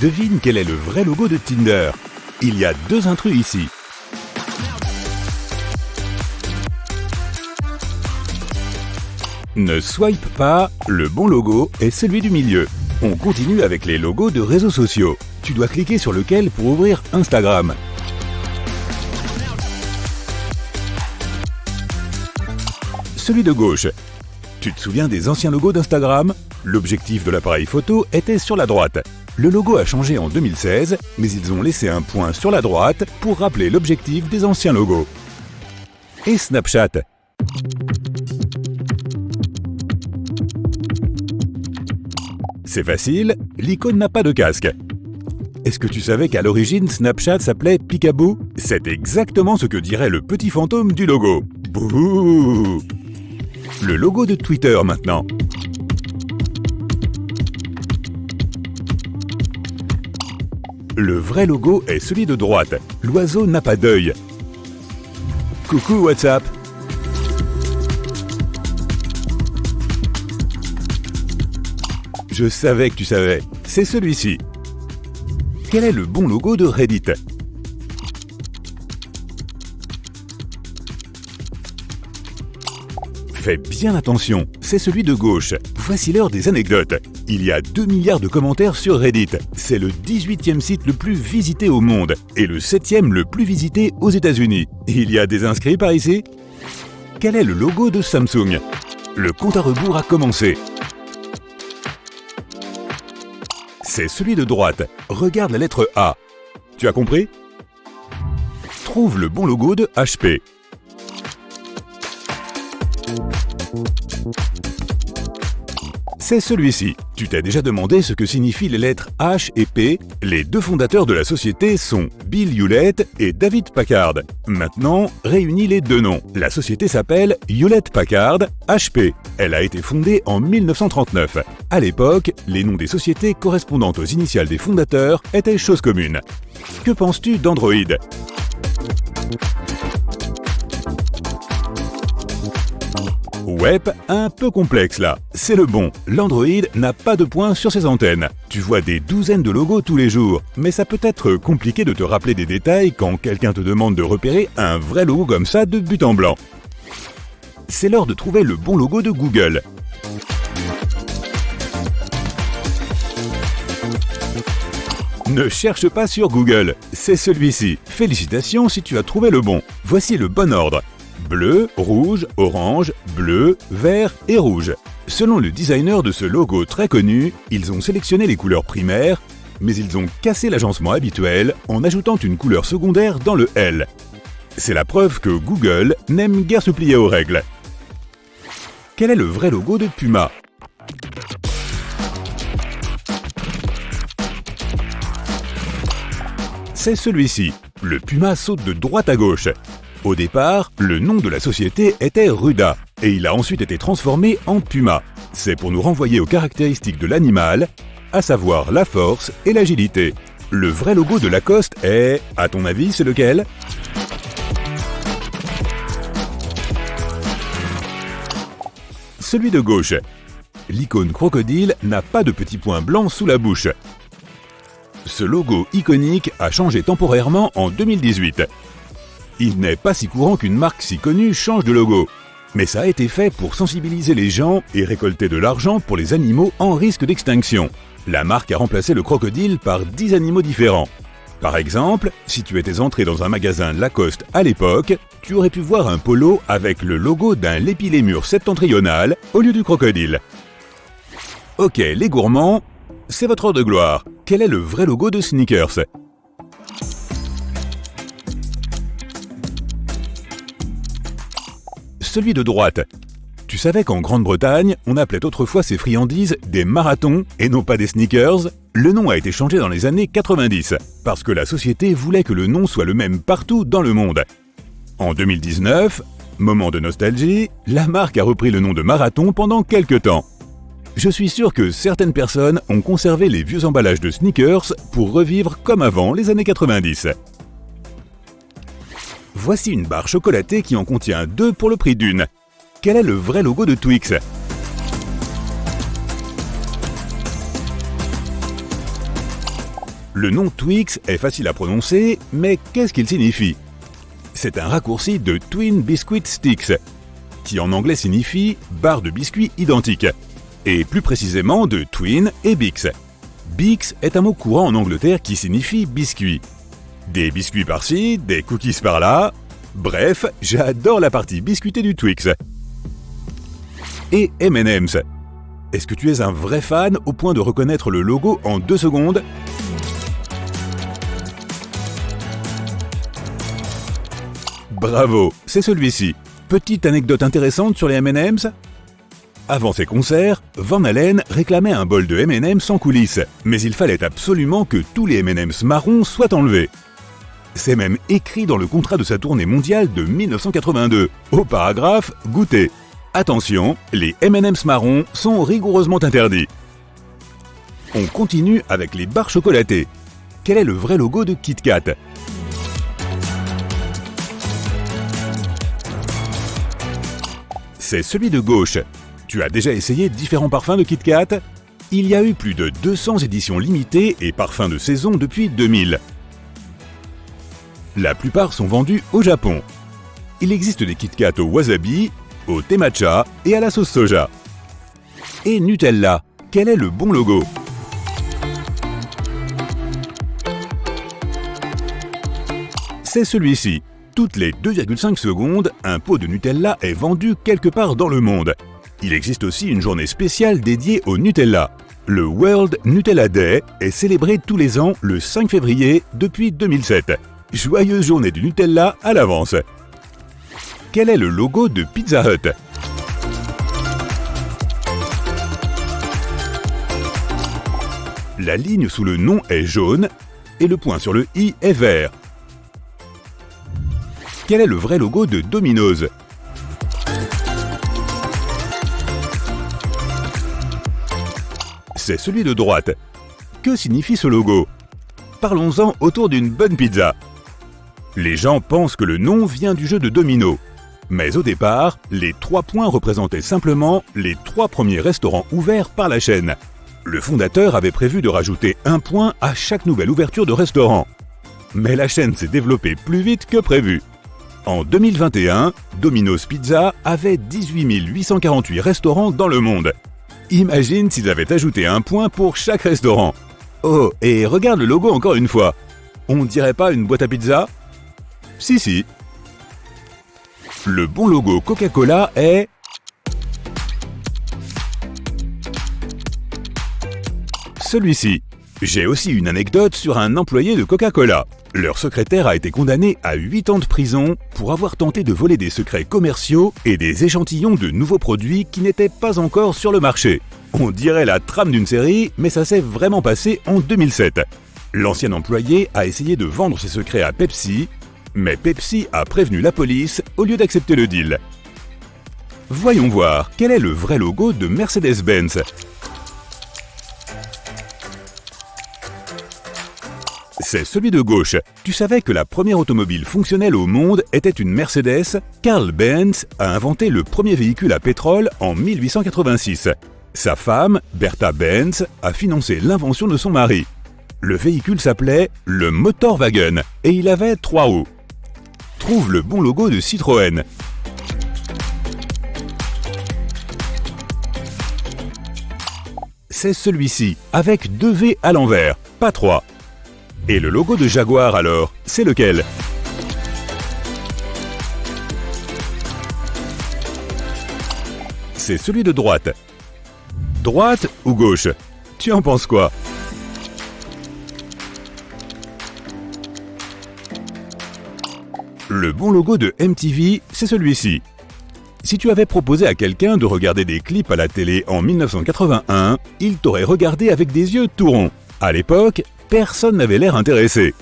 Devine quel est le vrai logo de Tinder. Il y a 2 intrus ici. Ne swipe pas, le bon logo est celui du milieu. On continue avec les logos de réseaux sociaux. Tu dois cliquer sur lequel pour ouvrir Instagram. Celui de gauche. Tu te souviens des anciens logos d'Instagram? L'objectif de l'appareil photo était sur la droite. Le logo a changé en 2016, mais ils ont laissé un point sur la droite pour rappeler l'objectif des anciens logos. Et Snapchat? C'est facile, l'icône n'a pas de casque. Est-ce que tu savais qu'à l'origine, Snapchat s'appelait Picaboo? C'est exactement ce que dirait le petit fantôme du logo. Bouh! Le logo de Twitter maintenant. Le vrai logo est celui de droite. L'oiseau n'a pas d'œil. Coucou WhatsApp! Je savais que tu savais. C'est celui-ci. Quel est le bon logo de Reddit? Fais bien attention, c'est celui de gauche. Voici l'heure des anecdotes. Il y a 2 milliards de commentaires sur Reddit. C'est le 18e site le plus visité au monde et le 7e le plus visité aux États-Unis. Il y a des inscrits par ici? Quel est le logo de Samsung? Le compte à rebours a commencé. C'est celui de droite. Regarde la lettre A. Tu as compris? Trouve le bon logo de HP. C'est celui-ci. Tu t'es déjà demandé ce que signifient les lettres H et P? Les 2 fondateurs de la société sont Bill Hewlett et David Packard. Maintenant, réunis les 2 noms. La société s'appelle Hewlett-Packard HP. Elle a été fondée en 1939. À l'époque, les noms des sociétés correspondant aux initiales des fondateurs étaient chose commune. Que penses-tu d'Android? Ouais, un peu complexe là. C'est le bon. L'Android n'a pas de points sur ses antennes. Tu vois des douzaines de logos tous les jours, mais ça peut être compliqué de te rappeler des détails quand quelqu'un te demande de repérer un vrai logo comme ça de but en blanc. C'est l'heure de trouver le bon logo de Google. Ne cherche pas sur Google, c'est celui-ci. Félicitations si tu as trouvé le bon. Voici le bon ordre. Bleu, rouge, orange, bleu, vert et rouge. Selon le designer de ce logo très connu, ils ont sélectionné les couleurs primaires, mais ils ont cassé l'agencement habituel en ajoutant une couleur secondaire dans le L. C'est la preuve que Google n'aime guère se plier aux règles. Quel est le vrai logo de Puma? C'est celui-ci. Le Puma saute de droite à gauche. Au départ, le nom de la société était Ruda, et il a ensuite été transformé en Puma. C'est pour nous renvoyer aux caractéristiques de l'animal, à savoir la force et l'agilité. Le vrai logo de Lacoste est, à ton avis, c'est lequel? Celui de gauche. L'icône crocodile n'a pas de petits points blancs sous la bouche. Ce logo iconique a changé temporairement en 2018. Il n'est pas si courant qu'une marque si connue change de logo. Mais ça a été fait pour sensibiliser les gens et récolter de l'argent pour les animaux en risque d'extinction. La marque a remplacé le crocodile par 10 animaux différents. Par exemple, si tu étais entré dans un magasin Lacoste à l'époque, tu aurais pu voir un polo avec le logo d'un lépilémur septentrional au lieu du crocodile. Ok, les gourmands, c'est votre heure de gloire. Quel est le vrai logo de Snickers? Celui de droite. Tu savais qu'en Grande-Bretagne, on appelait autrefois ces friandises des marathons et non pas des sneakers? Le nom a été changé dans les années 90, parce que la société voulait que le nom soit le même partout dans le monde. En 2019, moment de nostalgie, la marque a repris le nom de marathon pendant quelques temps. Je suis sûr que certaines personnes ont conservé les vieux emballages de sneakers pour revivre comme avant les années 90. Voici une barre chocolatée qui en contient 2 pour le prix d'une. Quel est le vrai logo de Twix? Le nom Twix est facile à prononcer, mais qu'est-ce qu'il signifie? C'est un raccourci de Twin Biscuit Sticks, qui en anglais signifie barre de biscuits identiques, et plus précisément de Twin et Bix. Bix est un mot courant en Angleterre qui signifie biscuit. Des biscuits par-ci, des cookies par-là. Bref, j'adore la partie biscuitée du Twix. Et M&M's. Est-ce que tu es un vrai fan au point de reconnaître le logo en 2 secondes? Bravo, c'est celui-ci. Petite anecdote intéressante sur les M&M's. Avant ses concerts, Van Halen réclamait un bol de M&M's sans coulisses, mais il fallait absolument que tous les M&M's marrons soient enlevés. C'est même écrit dans le contrat de sa tournée mondiale de 1982, au paragraphe « Goûter ». Attention, les M&M's marrons sont rigoureusement interdits. On continue avec les barres chocolatées. Quel est le vrai logo de Kit Kat? C'est celui de gauche. Tu as déjà essayé différents parfums de Kit Kat? Il y a eu plus de 200 éditions limitées et parfums de saison depuis 2000. La plupart sont vendus au Japon. Il existe des Kit Kat au wasabi, au thé matcha et à la sauce soja. Et Nutella, quel est le bon logo? C'est celui-ci. Toutes les 2,5 secondes, un pot de Nutella est vendu quelque part dans le monde. Il existe aussi une journée spéciale dédiée au Nutella. Le World Nutella Day est célébré tous les ans le 5 février depuis 2007. Joyeuse journée du Nutella à l'avance. Quel est le logo de Pizza Hut? La ligne sous le nom est jaune et le point sur le i est vert. Quel est le vrai logo de Domino's? C'est celui de droite. Que signifie ce logo? Parlons-en autour d'une bonne pizza. Les gens pensent que le nom vient du jeu de domino. Mais au départ, les 3 points représentaient simplement les 3 premiers restaurants ouverts par la chaîne. Le fondateur avait prévu de rajouter 1 point à chaque nouvelle ouverture de restaurant. Mais la chaîne s'est développée plus vite que prévu. En 2021, Domino's Pizza avait 18 848 restaurants dans le monde. Imagine s'ils avaient ajouté 1 point pour chaque restaurant. Oh, et regarde le logo encore une fois. On dirait pas une boîte à pizza? Si. Le bon logo Coca-Cola est... celui-ci. J'ai aussi une anecdote sur un employé de Coca-Cola. Leur secrétaire a été condamné à 8 ans de prison pour avoir tenté de voler des secrets commerciaux et des échantillons de nouveaux produits qui n'étaient pas encore sur le marché. On dirait la trame d'une série, mais ça s'est vraiment passé en 2007. L'ancien employé a essayé de vendre ses secrets à Pepsi, mais Pepsi a prévenu la police au lieu d'accepter le deal. Voyons voir, quel est le vrai logo de Mercedes-Benz? C'est celui de gauche. Tu savais que la première automobile fonctionnelle au monde était une Mercedes? Carl Benz a inventé le premier véhicule à pétrole en 1886. Sa femme, Bertha Benz, a financé l'invention de son mari. Le véhicule s'appelait le Motorwagen et il avait 3 roues. Trouve le bon logo de Citroën. C'est celui-ci, avec 2 V à l'envers, pas 3. Et le logo de Jaguar alors, c'est lequel? C'est celui de droite. Droite ou gauche? Tu en penses quoi? Le bon logo de MTV, c'est celui-ci. Si tu avais proposé à quelqu'un de regarder des clips à la télé en 1981, il t'aurait regardé avec des yeux tout ronds. À l'époque, personne n'avait l'air intéressé.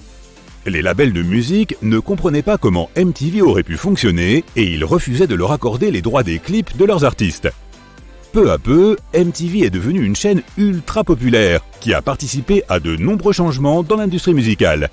Les labels de musique ne comprenaient pas comment MTV aurait pu fonctionner et ils refusaient de leur accorder les droits des clips de leurs artistes. Peu à peu, MTV est devenue une chaîne ultra populaire qui a participé à de nombreux changements dans l'industrie musicale.